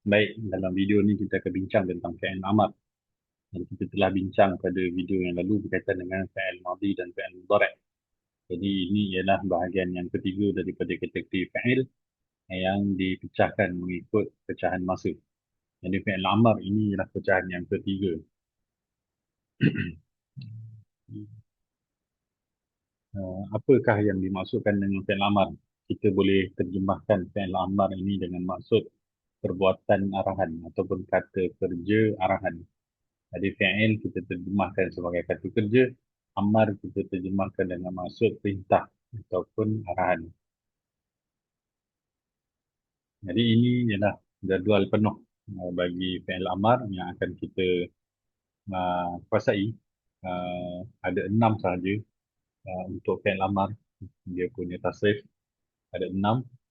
Baik, dalam video ni kita akan bincang tentang fi'il amar. Dan kita telah bincang pada video yang lalu berkaitan dengan fi'il madhi dan fi'il mudhari'. Jadi ini ialah bahagian yang ketiga daripada kategori fi'il yang dipecahkan mengikut pecahan masa. Jadi fi'il amar ini ialah pecahan yang ketiga. Apakah yang dimaksudkan dengan fi'il amar? Kita boleh terjemahkan fi'il amar ini dengan maksud perbuatan arahan ataupun kata kerja arahan. Jadi fi'il kita terjemahkan sebagai kata kerja, amar kita terjemahkan dengan maksud perintah ataupun arahan. Jadi ini ialah jadual penuh bagi fi'il amar yang akan kita kuasai. Ada 6 sahaja untuk fi'il amar. Dia punya tasrif ada 6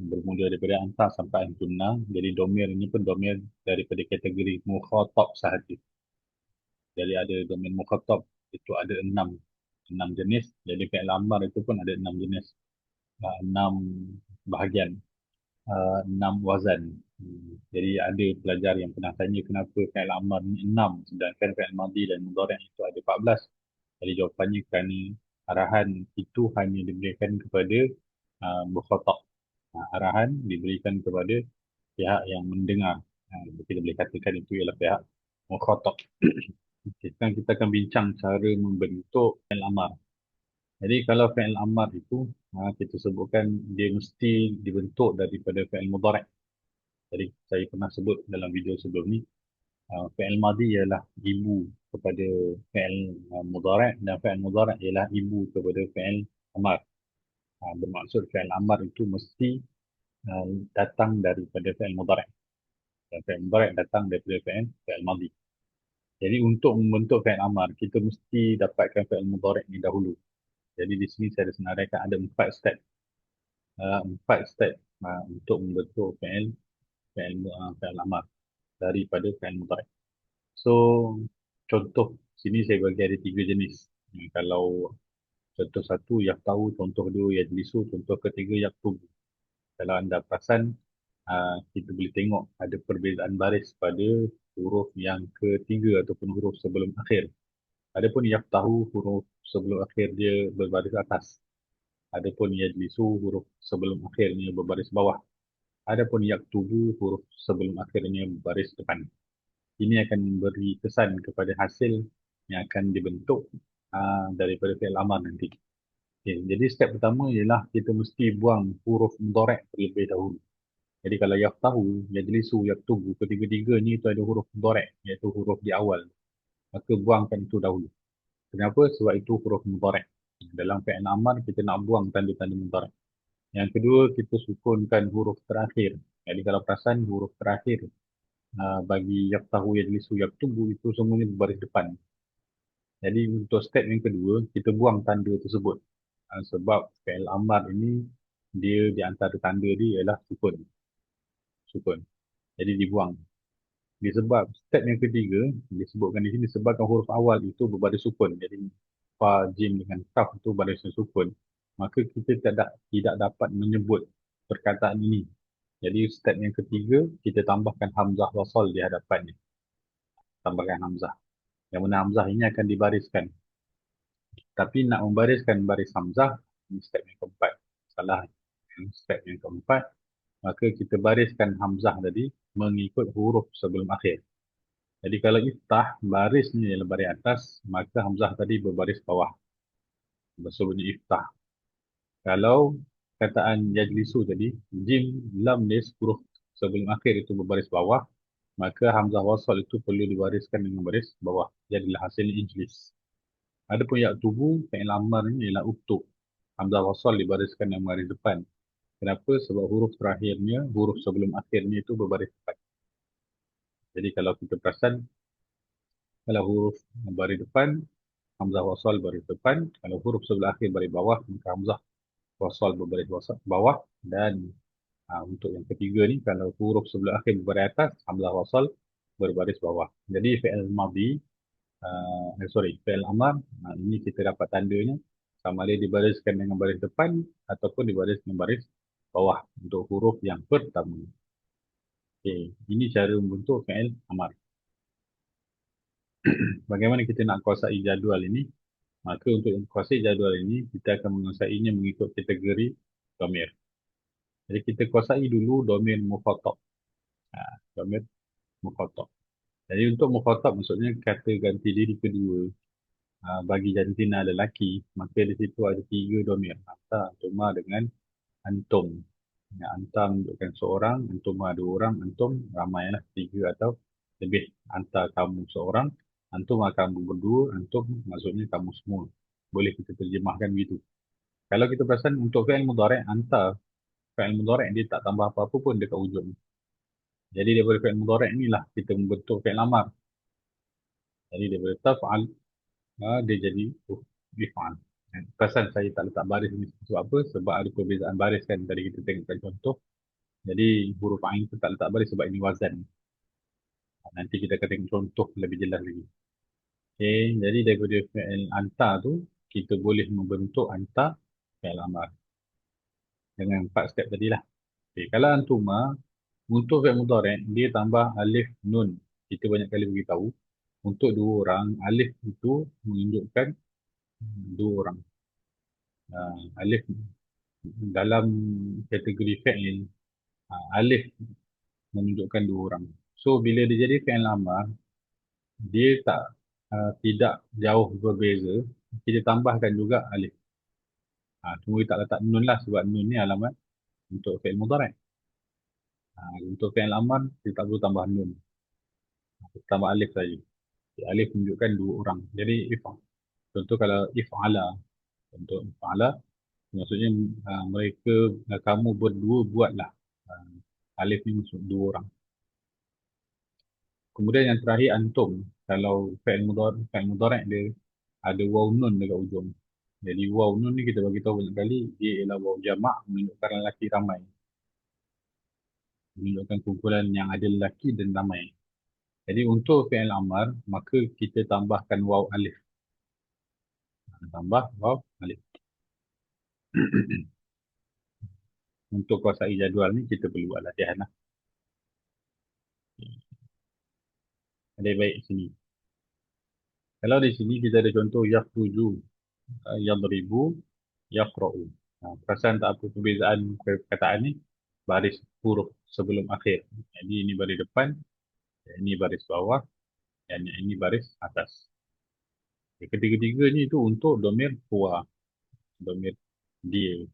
bermula daripada anta sampai antunna. Jadi domir ini pun domir daripada kategori mukhatab sahaja. Jadi ada domain mukhatab itu ada 6 jenis. Jadi fi'il amar itu pun ada 6 jenis, 6 bahagian, 6 wazan. Jadi ada pelajar yang pernah tanya kenapa fi'il amar ni 6 sedangkan fi'il madhi dan mudhari' itu ada 14. Jadi jawapannya kerana arahan itu hanya diberikan kepada mukhatab. Arahan diberikan kepada pihak yang mendengar. Kita boleh katakan itu ialah pihak mukhatab. Sekarang kita akan bincang cara membentuk fi'il amar. Jadi kalau fi'il amar itu kita sebutkan dia mesti dibentuk daripada fi'il mudhari'. Jadi saya pernah sebut dalam video sebelum ni, fi'il madhi ialah ibu kepada fi'il mudhari' dan fi'il mudhari' ialah ibu kepada fi'il amar. Bermaksud fi'il amar itu mesti datang daripada fi'il mudhari'. Dan fi'il mudhari' datang daripada fi'il madhi. Jadi untuk membentuk fi'il amar, kita mesti dapatkan fi'il mudhari' ni dahulu. Jadi di sini saya ada senaraikan ada 4 step. 4 step untuk membentuk fi'il amar daripada fi'il mudhari'. So contoh sini saya bagi ada 3 jenis. Kalau contoh satu yaftahu, contoh dua yajlisu, contoh ketiga yaktubu. Kalau anda perasan kita boleh tengok ada perbezaan baris pada huruf yang ketiga ataupun huruf sebelum akhir. Adapun yaftahu huruf sebelum akhir dia berbaris atas. Adapun yajlisu huruf sebelum akhirnya berbaris bawah. Adapun yaktubu huruf sebelum akhirnya berbaris depan. Ini akan memberi kesan kepada hasil yang akan dibentuk daripada fi'il amar nanti. Okay, jadi step pertama ialah kita mesti buang huruf mudhari' terlebih dahulu. Jadi kalau yaftahu, yajlisu, yaktubu, ketiga-tiganya itu ada huruf mudhari' iaitu huruf di awal. Maka buangkan itu dahulu. Kenapa? Sebab itu huruf mudhari'. Dalam fi'il amar kita nak buang tanda-tanda mudhari'. Yang kedua, kita sukunkan huruf terakhir. Jadi kalau perasan huruf terakhir bagi yaftahu, yajlisu, yaktubu itu semuanya berbaris depan. Jadi untuk step yang kedua, kita buang tanda tersebut. Sebab fi'il amar ini dia di antara tanda dia ialah sukun. Sukun. Jadi dibuang. Disebab step yang ketiga, disebutkan di sini disebabkan huruf awal itu berbaris sukun. Jadi fa, jim dengan kaf itu barisnya sukun. Maka kita tidak dapat menyebut perkataan ini. Jadi step yang ketiga, kita tambahkan hamzah wasal di hadapannya. Tambahkan hamzah. Yang mana hamzah ini akan dibariskan. Tapi nak membariskan baris hamzah, ini step yang keempat. Salah. Step yang keempat, maka kita bariskan hamzah tadi mengikut huruf sebelum akhir. Jadi kalau iftah, barisnya ialah baris atas, maka hamzah tadi berbaris bawah. Maksudnya iftah. Kalau kataan yajlisu tadi, jim, lam, lis, huruf sebelum akhir itu berbaris bawah, maka hamzah wasal itu perlu dibariskan dengan baris bawah. Jadilah hasilnya ijlis. Adapun yaktubu, fi'il amar ini ialah uktub. Hamzah wasal dibariskan dengan baris depan. Kenapa? Sebab huruf terakhirnya, huruf sebelum akhirnya itu berbaris depan. Jadi kalau kita perasan, kalau huruf baris depan, hamzah wasal baris depan. Kalau huruf sebelah akhir baris bawah, maka hamzah wasal berbaris bawah. Dan untuk yang ketiga ni, kalau huruf sebelah akhir berbaris atas, hamzah wasal berbaris bawah. Jadi fi'il madhi, fi'il amar, ini kita dapat tandanya sama ada dibariskan dengan baris depan ataupun dibaris dengan baris bawah untuk huruf yang pertama. Okey, ini cara membentuk fi'il amar. Bagaimana kita nak kuasai jadual ini? Maka untuk kuasai jadual ini, kita akan menguasainya mengikut kategori domir. Jadi kita kuasai dulu domir mukhatab. Ha, domir mukhatab. Jadi untuk mukhatab maksudnya kata ganti diri kedua. Bagi jantina lelaki, maka di situ ada tiga domir. Anta, antuma dengan antum. Ya, anta menunjukkan seorang, antuma dua orang, antum ramailah tiga atau lebih. Anta kamu seorang, antum kamu berdua, antum maksudnya kamu semua. Boleh kita terjemahkan begitu. Kalau kita perasan untuk fi'il mudhari' anta, fi'il mudhari' dia tak tambah apa-apa pun dekat ujung. Jadi daripada fi'il mudhari' inilah kita membentuk fi'il amar. Jadi daripada taf'al, dia jadi if'al. Perasan saya tak letak baris ni sebab apa? Sebab ada perbezaan baris kan. Tadi kita tengokkan contoh. Jadi huruf Ain tu tak letak baris sebab ini wazan. Nanti kita akan tengok contoh lebih jelas lagi. Okay, jadi daripada fi'il anta tu, kita boleh membentuk anta fi'il amar. Dengan 4 step tadi lah. Okay, kalau antuma, untuk fi'il mudhari' dia tambah alif nun. Kita banyak kali beritahu. Untuk dua orang, alif itu menunjukkan dua orang. Alif dalam kategori fi'il, alif menunjukkan dua orang. So bila dia jadi fi'il amar, dia tak tidak jauh berbeza. Kita tambahkan juga alif. Cuma kita tak letak nun lah sebab nun ni alamat untuk fi'il mudhari'. Untuk fi'il amar kita tak perlu tambah nun. Kita tambah alif saja. Alif menunjukkan dua orang. Jadi if'al. Contoh kalau if'ala, untuk if'ala maksudnya mereka kamu berdua buatlah. Alif ni maksud dua orang. Kemudian yang terakhir antum. Kalau fi'il mudhari' dia ada waw nun dekat ujung. Jadi waw nun ni kita bagi tahu banyak kali dia ialah waw jamak menunjukkan lelaki ramai. Menunjukkan kumpulan yang ada lelaki dan ramai. Jadi untuk fi'il amar maka kita tambahkan waw alif. Tambah waw alif. Untuk kuasai jadual ni kita perlu buat latihan lah. Ada baik sini. Kalau di sini kita ada contoh yakhruju, yadribu, yaqra'u. Perasan tak apa perbezaan perkataan ni? Baris huruf sebelum akhir. Jadi ini baris depan, ini baris bawah, dan ini baris atas. Ketiga-tiga ni itu untuk domir huwa, domir dia.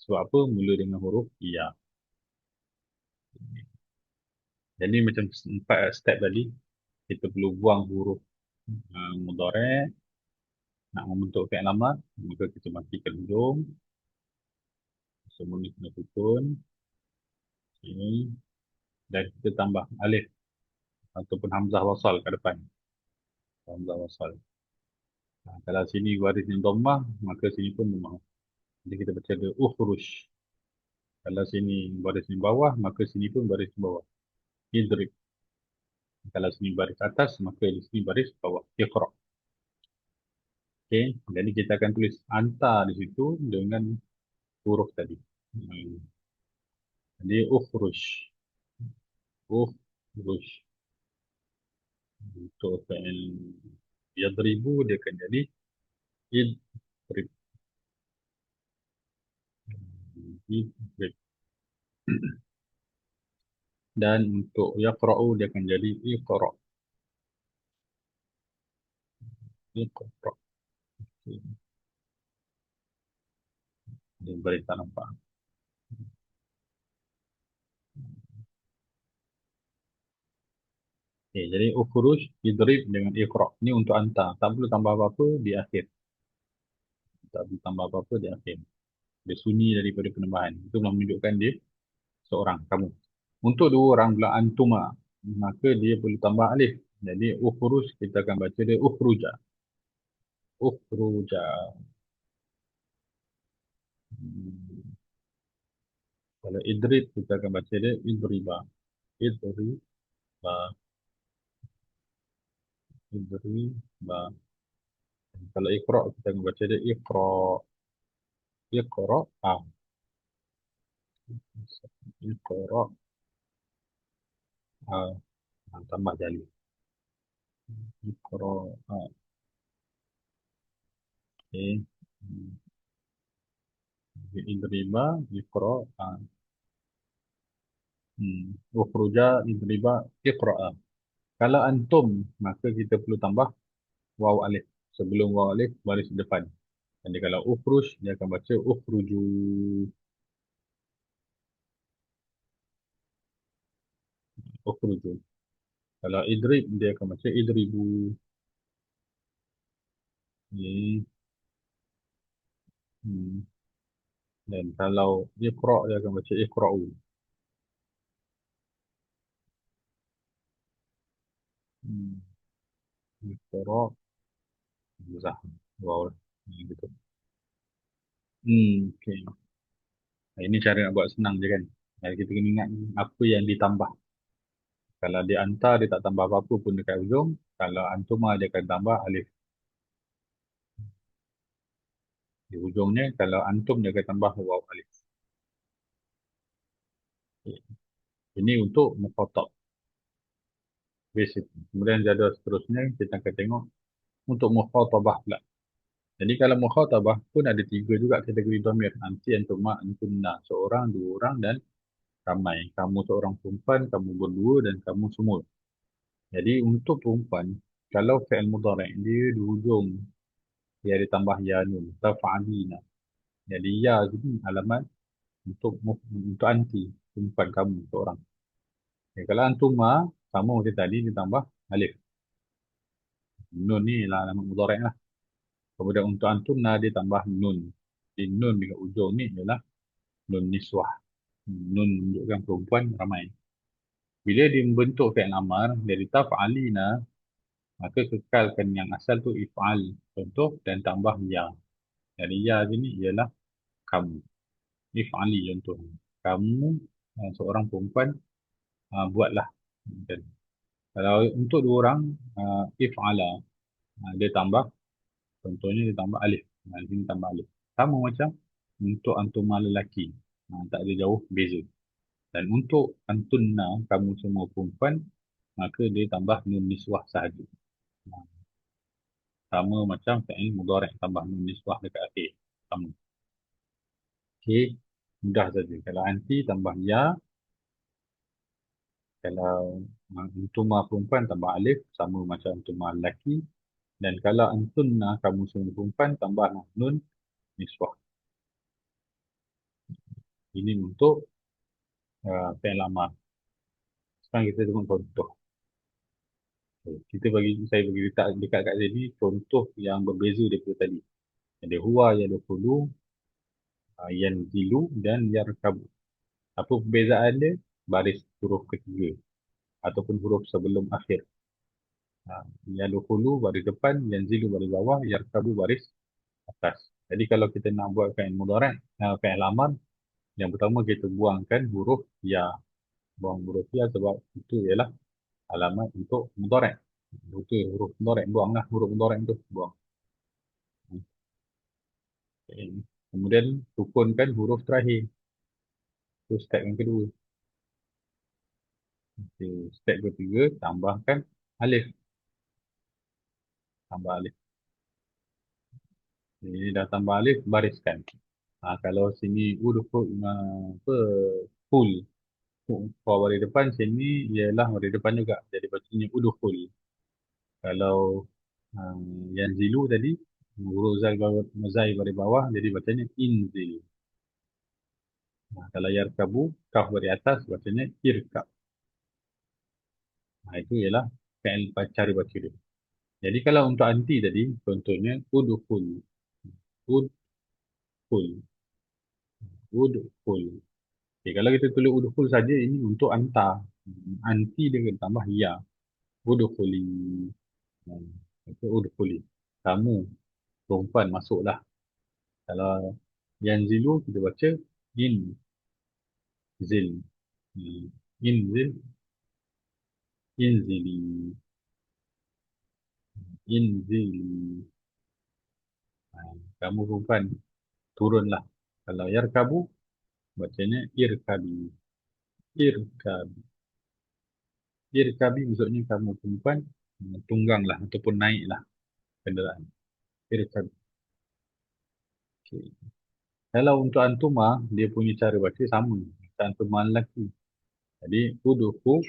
Sebab apa? Mula dengan huruf ya. Jadi macam 4 step tadi, kita perlu buang huruf mudhari', nak membentuk fi'il amar, maka kita matikan hujung, semua ni kena sukun, sini, dan kita tambah alif ataupun hamzah wasal kat depan. Hamzah wasal. Kalau sini baris yang dhammah, maka sini pun dhammah. Jadi kita baca ada ukhruj. Kalau sini baris di bawah, maka sini pun baris di bawah. Idrib. Kalau sini baris atas, maka di sini baris bawah. Iqra. Okey, jadi kita akan tulis anta di situ dengan huruf tadi. Jadi ukhruj. Ukhruj. Untuk fi'il yadribu dia akan jadi idrib. Idrib. Dan untuk yaqra'u dia akan jadi iqra'. Iqra'. Dia baris tak nampak. Okay, jadi ukhruj idrib dengan iqra'. Ini untuk anta. Tak perlu tambah apa-apa di akhir. Tak perlu tambah apa-apa di akhir. Dia sunyi daripada penambahan. Itu menunjukkan dia seorang, kamu. Untuk dua orang pula antuma, maka dia perlu tambah alif. Jadi ukhruj kita akan baca dia ukhruja. Ukhruja. Kalau idrib kita akan baca dia idriba. Idriba. Idriba. Kalau iqra' kita akan baca dia iqra'. Iqra'. Iqra'. uh, tambah jali. Iqra. Okay. Hmm. Idriba, iqra. Ukhruja, idriba, iqra. Kalau antum, maka kita perlu tambah waw alif. Sebelum waw alif, baris depan. Jadi kalau ukhruj, dia akan baca ukhruju. Ukhruju. Kalau idrib, dia akan baca idribu. Ni. Hmm. Dan kalau iqra, dia akan baca iqra'u. Hmm. Iqra, zah. Wow. Gitu. Okay. Ini cara nak buat senang je kan. Jadi kita kena ingat apa yang ditambah. Kalau dia hantar, dia tak tambah apa-apa pun dekat hujung. Kalau antuma, dia akan tambah alif. Di hujungnya, kalau antum, dia akan tambah waw alif. Ini untuk mukhatab. Basic. Kemudian jadual seterusnya, kita akan tengok untuk mukhatabah pula. Jadi kalau mukhatabah pun ada tiga juga kategori dhamir. Anti, antuma, antunna. Seorang, dua orang dan ramai. Kamu seorang perempuan, kamu berdua dan kamu semua. Jadi untuk perempuan, kalau fi'il mudhari' dia di hujung, dia ada tambah ya nun, taf'alina. Jadi ya jadi alamat untuk anti, perempuan kamu seorang. Okay, kalau antuma, sama macam tadi ditambah alif. Nun ni lah alamat mudhari' lah. Kemudian untuk antunna dia tambah nun. Di nun dekat ujung ni ialah nun niswah. Nun menunjukkan perempuan ramai. Bila dia membentuk fi'il amar, dari taf'alina, maka kekalkan yang asal tu if'al. Contoh dan tambah ya. Jadi ya sini ialah kamu. If'ali contoh. Kamu seorang perempuan buatlah. Dan kalau untuk dua orang if'ala dia tambah contohnya dia tambah alif. Di sini tambah alif. Sama macam untuk antuma lelaki. Tak ada jauh beza. Dan untuk antunna kamu semua perempuan maka dia tambah nun niswah sahaja. Ha, sama macam fi'il mudhari' tambah nun niswah dekat akhir. Sama. Okey, mudah saja. Kalau anti tambah ya, kalau antuma perempuan tambah alif sama macam antuma lelaki, dan kalau antunna kamu semua perempuan tambah nun niswah. Ini untuk fi'il amar. Sekarang kita tengok contoh. Saya bagi letak dekat kat sini contoh yang berbeza daripada tadi. Ada huwa, yadkhulu, yanzilu dan yarkabu. Apa perbezaan dia? Baris huruf ketiga ataupun huruf sebelum akhir. Yadkhulu baris depan, yanzilu baris bawah, yarkabu baris atas. Jadi kalau kita nak buat fi'il mudhari', fi'il amar, yang pertama kita buangkan huruf ya. Buang huruf ya sebab itu ialah alamat untuk mudhari'. Itu huruf mudhari', buanglah huruf mudhari' itu, buang. Okay. Kemudian sukunkan huruf terakhir. Itu step yang kedua. Okay. Step ketiga, tambahkan alif. Tambah alif. Ini dah tambah alif, bariskan. Kalau sini udhul apa full for baris depan, sini ialah baris depan juga. Jadi bacanya udhul. Kalau yang zilu tadi huruf zai baris bawah, jadi bacanya inzil. Kalau yarkabu kaf baris atas, bacanya irkab. Itu ialah fi'il cara baca dia. Jadi kalau untuk anti tadi, contohnya udhul, udhul, udhul. Okay, kalau kita tulis udhul saja, ini untuk anta. Anti dia kena tambah ya. Udhuli. Itu udhuli. Kamu, perempuan, masuklah. Kalau yang zilu, kita baca in, zil. In, zil, in, zili. In, zili. Kamu perempuan, turunlah. Kalau yarkabu, bacanya irkabi. Irkabi. Irkabi maksudnya kamu perempuan tungganglah ataupun naiklah kenderaan. Irkabi. Okey. Kalau untuk antuma, dia punya cara baca sama. Macam antuma lelaki. Jadi, uduhu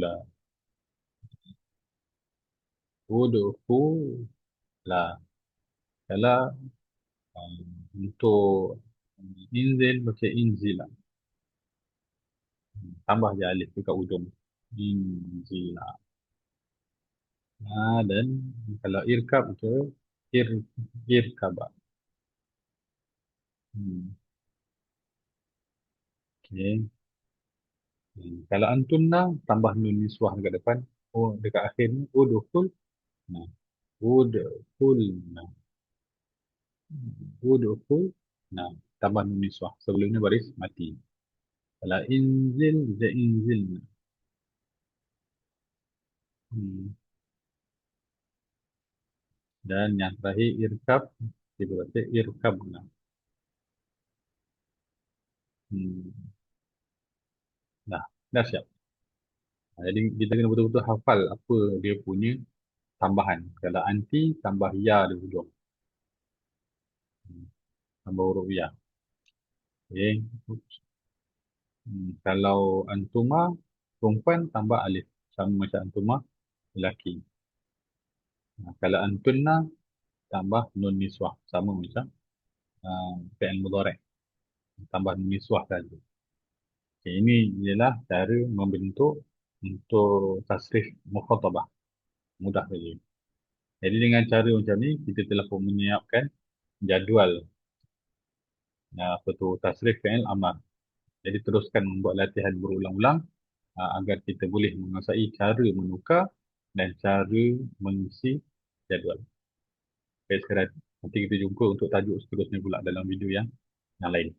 lah. Uduhu lah. Kalau untuk inzil, baca inzil lah. Tambah je alif dekat ujung. Inzil lah. Dan kalau irkab tu, ir, irkabah. Hmm. Okay. Kalau antunna, tambah nun niswah dekat depan. Oh, dekat akhir ni, uduhul. Nah, uduhul. Nah, uduhul. Nah, tambah nun niswah. Sebelumnya baris mati. Kalau inzil, je inzil. Hmm. Dan yang terakhir, irkab. Kita baca irkab. Nah. Hmm. Nah, dah siap. Jadi kita kena betul-betul hafal apa dia punya tambahan. Kalau anti, tambah ya di hujung. Hmm. Tambah huruf ya. Okay. Kalau antuma, perempuan tambah alif. Sama macam antuma, lelaki. Kalau antunna, tambah nun niswah. Sama macam fi'il mudhari'. Tambah nun niswah saja. Okay, ini ialah cara membentuk untuk tasrif mukhatabah. Mudah saja. Jadi dengan cara macam ni, kita telah pun menyiapkan jadual apa tu tasrif fi'il amar. Jadi teruskan membuat latihan berulang-ulang agar kita boleh menguasai cara menukar dan cara mengisi jadual. Baik sekarang nanti kita jumpa untuk tajuk seterusnya pula dalam video yang lain.